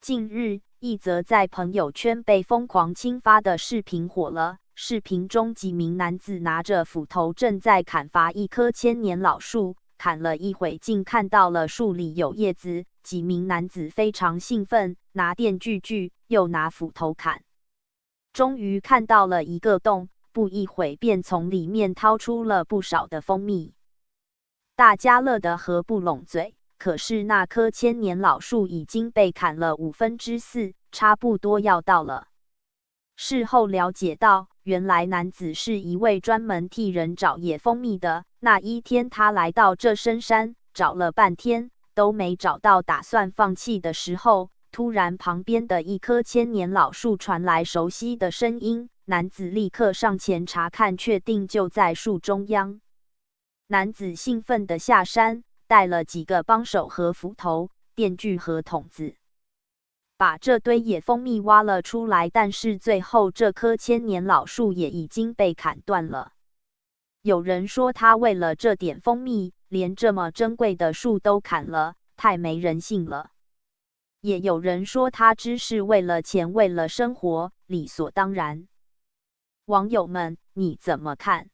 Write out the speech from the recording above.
近日，一则在朋友圈被疯狂倾发的视频火了。视频中几名男子拿着斧头正在砍伐一棵千年老树，砍了一会竟看到了树里有叶子。几名男子非常兴奋，拿电锯又拿斧头砍，终于看到了一个洞，不一会便从里面掏出了不少的蜂蜜。大家乐得合不拢嘴。可是那棵千年老树已经被砍了4/5，差不多要到了。事后了解到，原来男子是一位专门替人找野蜂蜜的。那一天他来到这深山，找了半天都没找到，打算放弃的时候，突然旁边的一棵千年老树传来熟悉的声音。男子立刻上前查看，确定就在树中央。男子兴奋地下山，带了几个帮手和斧头、电锯和桶子，把这堆野蜂蜜挖了出来。但是最后这棵千年老树也已经被砍断了。有人说他为了这点蜂蜜，连这么珍贵的树都砍了，太没人性了。也有人说他只是为了钱，为了生活，理所当然。网友们，你怎么看？